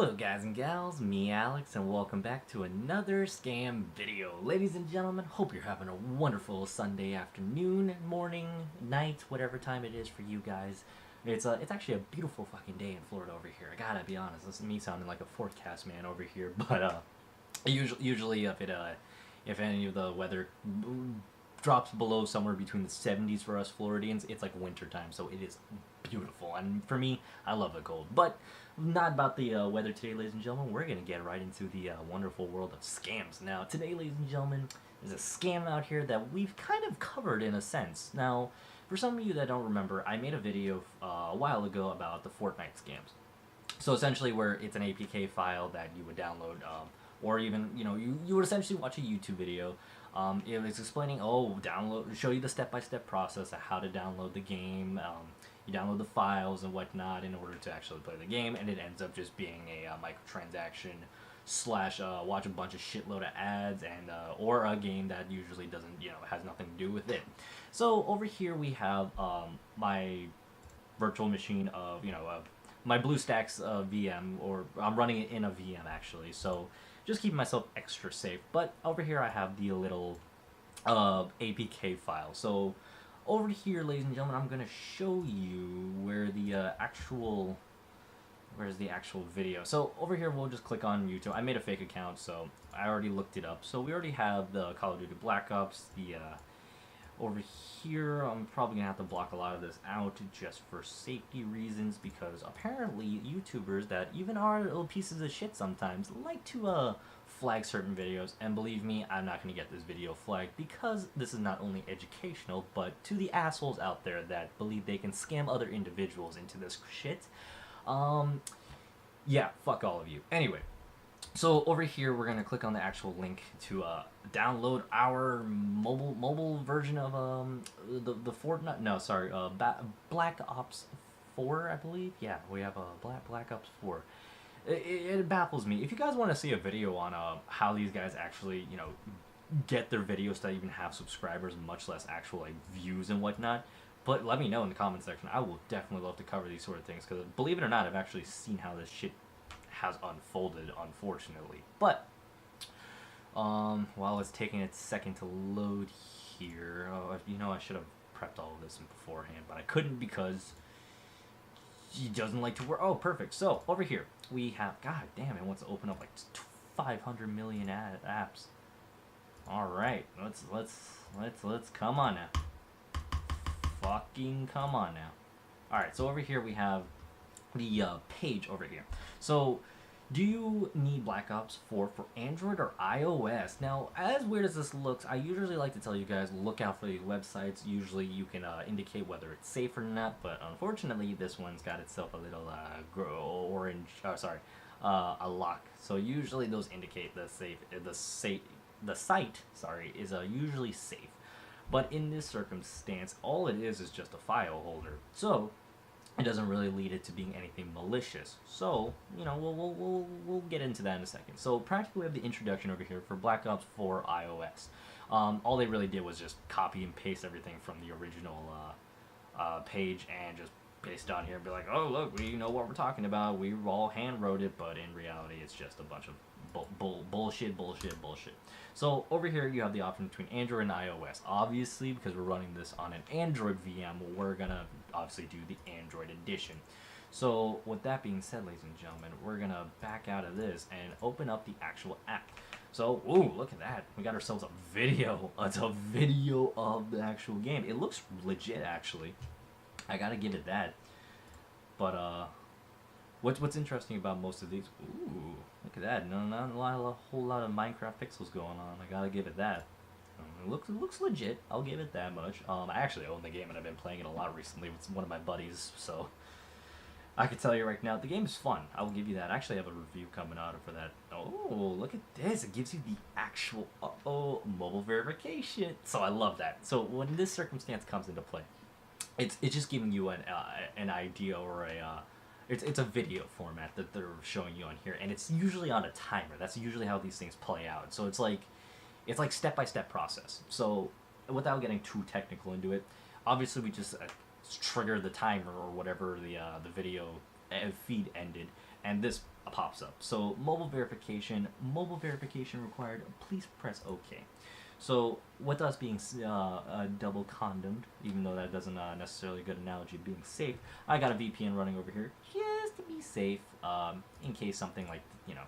Hello guys and gals, me Alex, and welcome back to another scam video. Ladies and gentlemen, hope you're having a wonderful Sunday afternoon, morning, night, whatever time it is for you guys. It's actually a beautiful fucking day in Florida over here. I gotta be honest, this is me sounding like a forecast man over here, but usually if any of the weather drops below somewhere between the 70s for us Floridians, it's like winter time, so it is beautiful. And for me, I love the cold. But not about the weather today, ladies and gentlemen. We're going to get right into the wonderful world of scams. Now, today, ladies and gentlemen, there's a scam out here that we've kind of covered in a sense. Now, for some of you that don't remember, I made a video a while ago about the Fortnite scams. So essentially where it's an APK file that you would download, or even, you would essentially watch a YouTube video. It was explaining, show you the step-by-step process of how to download the game. You download the files and whatnot in order to actually play the game, and it ends up just being a microtransaction slash watch a bunch of shitload of ads and or a game that usually doesn't, has nothing to do with it. So over here we have my virtual machine of, my BlueStacks VM, or I'm running it in a VM actually, so just keeping myself extra safe. But over here I have the little APK file. So over here, ladies and gentlemen, I'm going to show you where the where's the actual video. So over here, we'll just click on YouTube. I made a fake account, so I already looked it up. So we already have the Call of Duty Black Ops. Over here, I'm probably going to have to block a lot of this out just for safety reasons, because apparently YouTubers that even are little pieces of shit sometimes like to flag certain videos, and believe me, I'm not going to get this video flagged, because this is not only educational, but to the assholes out there that believe they can scam other individuals into this shit, yeah, fuck all of you. Anyway, so over here we're going to click on the actual link to download our mobile version of the Fortnite, no, sorry, Black Ops 4, I believe. Yeah, we have a Black Ops 4. It baffles me. If you guys want to see a video on how these guys actually, get their videos to even have subscribers, much less actual like views and whatnot, but let me know in the comment section. I will definitely love to cover these sort of things, because believe it or not, I've actually seen how this shit has unfolded, unfortunately. But while it's taking a second to load here, I should have prepped all of this beforehand, but I couldn't because he doesn't like to work. Oh, perfect. So over here we have, god damn, it wants to open up like 500 million apps. All right, let's come on now. Fucking come on now. All right, so over here we have the page over here. So do you need Black Ops 4 for Android or iOS? Now, as weird as this looks, I usually like to tell you guys, look out for these websites. Usually you can indicate whether it's safe or not, but unfortunately this one's got itself a little orange, a lock. So usually those indicate the site is usually safe. But in this circumstance, all it is just a file holder. So it doesn't really lead it to being anything malicious. So, we'll get into that in a second. So practically we have the introduction over here for Black Ops 4 iOS. All they really did was just copy and paste everything from the original page and just paste it on here and be like, oh, look, we know what we're talking about. We all hand wrote it, but in reality it's just a bunch of bullshit. So over here you have the option between Android and iOS. Obviously, because we're running this on an Android VM, we're gonna obviously do the Android edition. So with that being said, ladies and gentlemen, we're gonna back out of this and open up the actual app. So, ooh, look at that. We got ourselves a video. It's a video of the actual game. It looks legit, actually. I gotta give it that. But what's interesting about most of these? Ooh, look at that! Not a whole lot of Minecraft pixels going on. I gotta give it that. It looks legit. I'll give it that much. I actually own the game and I've been playing it a lot recently with one of my buddies, so I can tell you right now, the game is fun. I will give you that. I actually have a review coming out for that. Oh, look at this! It gives you the actual mobile verification. So I love that. So when this circumstance comes into play, it's just giving you an idea, or it's a video format that they're showing you on here, and it's usually on a timer. That's usually how these things play out. So it's like step-by-step process. So without getting too technical into it, obviously we just trigger the timer or whatever the video feed ended, and this pops up. So mobile verification required. Please press OK. So with us being double condomed, even though that doesn't necessarily a good analogy of being safe, I got a VPN running over here just to be safe, in case something like, you know,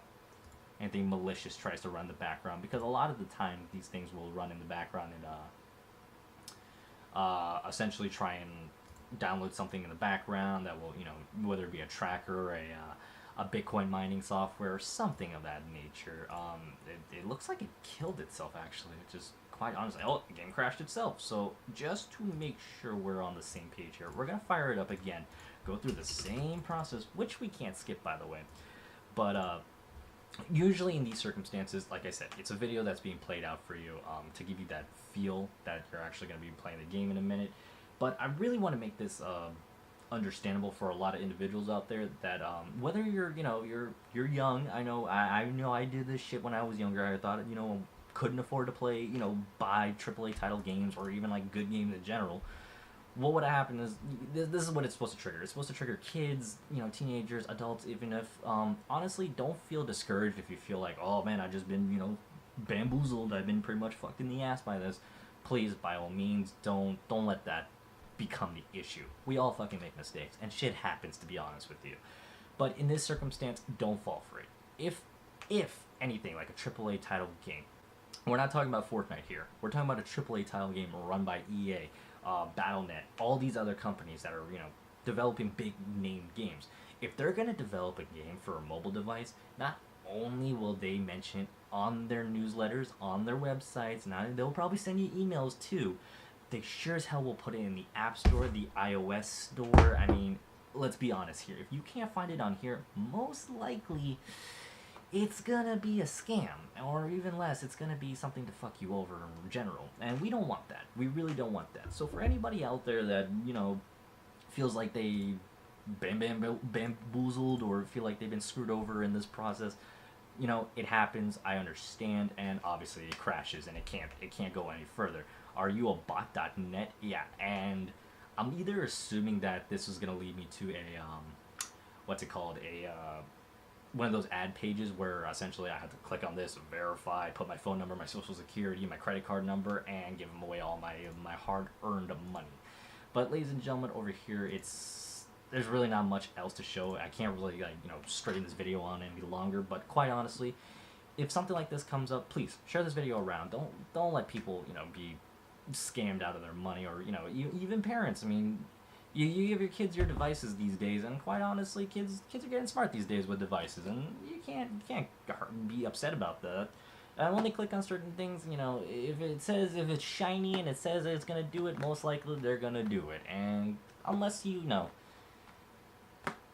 anything malicious tries to run in the background, because a lot of the time these things will run in the background and essentially try and download something in the background that will, you know, whether it be a tracker or a Bitcoin mining software or something of that nature. It looks like it killed itself, actually, which is quite honestly, oh, the game crashed itself. So just to make sure we're on the same page here, we're going to fire it up again, go through the same process, which we can't skip, by the way. But usually in these circumstances, like I said, it's a video that's being played out for you, to give you that feel that you're actually going to be playing the game in a minute. But I really want to make this understandable for a lot of individuals out there that whether you're, you know, you're young. I know I did this shit when I was younger. I thought, you know, couldn't afford to play, you know, buy AAA title games or even like good games in general. What would happen is, this is what it's supposed to trigger. It's supposed to trigger kids, you know, teenagers, adults, even if, honestly, don't feel discouraged if you feel like, oh man, I've just been, you know, bamboozled, I've been pretty much fucked in the ass by this. Please, by all means, don't let that become the issue. We all fucking make mistakes, and shit happens, to be honest with you. But in this circumstance, don't fall for it. If anything, like a AAA title game, we're not talking about Fortnite here. We're talking about a AAA title game run by EA, Battle.net, all these other companies that are, you know, developing big name games. If they're going to develop a game for a mobile device, not only will they mention it on their newsletters, on their websites, now they'll probably send you emails too. They sure as hell will put it in the App Store, the iOS Store. I mean, let's be honest here. If you can't find it on here, most likely it's gonna be a scam, or even less, it's gonna be something to fuck you over in general. And we don't want that. We really don't want that. So for anybody out there that, you know, feels like they bamboozled or feel like they've been screwed over in this process, you know, it happens. I understand, and obviously it crashes and it can't go any further. Are you a bot.net? Yeah, and I'm either assuming that this is gonna lead me to a what's it called, a one of those ad pages where essentially I have to click on this, verify, put my phone number, my social security, my credit card number, and give them away all my hard-earned money. But ladies and gentlemen, over here, there's really not much else to show. I can't really, like, you know, straighten this video on any longer. But quite honestly, if something like this comes up, please share this video around. Don't let people, you know, be scammed out of their money, or, you know, even parents. I mean, you give your kids your devices these days, and quite honestly, kids are getting smart these days with devices, and you can't be upset about that. And when they click on certain things, you know, if it's shiny and it says that it's gonna do it, most likely they're gonna do it. And unless you know,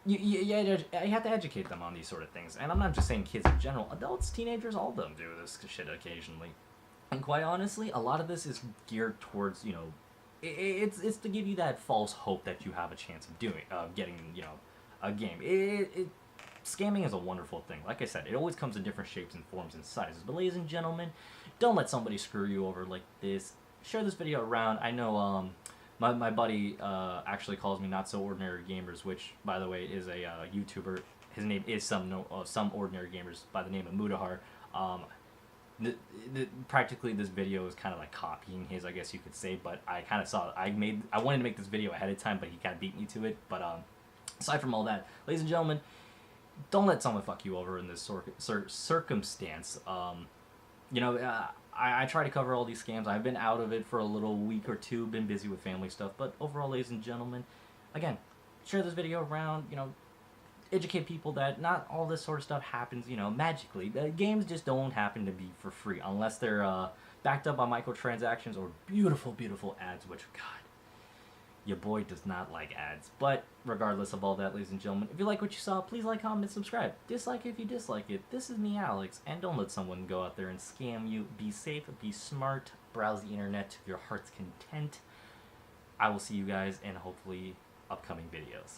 you have to educate them on these sort of things. And I'm not just saying kids in general, adults, teenagers, all of them do this shit occasionally. And quite honestly, a lot of this is geared towards, you know, it's to give you that false hope that you have a chance of getting, you know, a game. Scamming is a wonderful thing. Like I said, it always comes in different shapes and forms and sizes. But ladies and gentlemen, don't let somebody screw you over like this. Share this video around. I know my buddy actually calls me Not So Ordinary Gamers, which, by the way, is a YouTuber. His name is Some Ordinary Gamers by the name of Mudahar. Practically this video is kind of like copying his, I guess you could say, but I kind of saw I wanted to make this video ahead of time, but he kind of beat me to it. But aside from all that, ladies and gentlemen, don't let someone fuck you over in this circumstance. You know, I try to cover all these scams. I've been out of it for a little week or two, been busy with family stuff, but overall, ladies and gentlemen, again, share this video around, you know, educate people that not all this sort of stuff happens, you know, magically. Games just don't happen to be for free unless they're backed up by microtransactions or beautiful, beautiful ads, which, God, your boy does not like ads. But regardless of all that, ladies and gentlemen, if you like what you saw, please like, comment, and subscribe. Dislike if you dislike it. This is me, Alex, and don't let someone go out there and scam you. Be safe, be smart, browse the internet to your heart's content. I will see you guys in hopefully upcoming videos.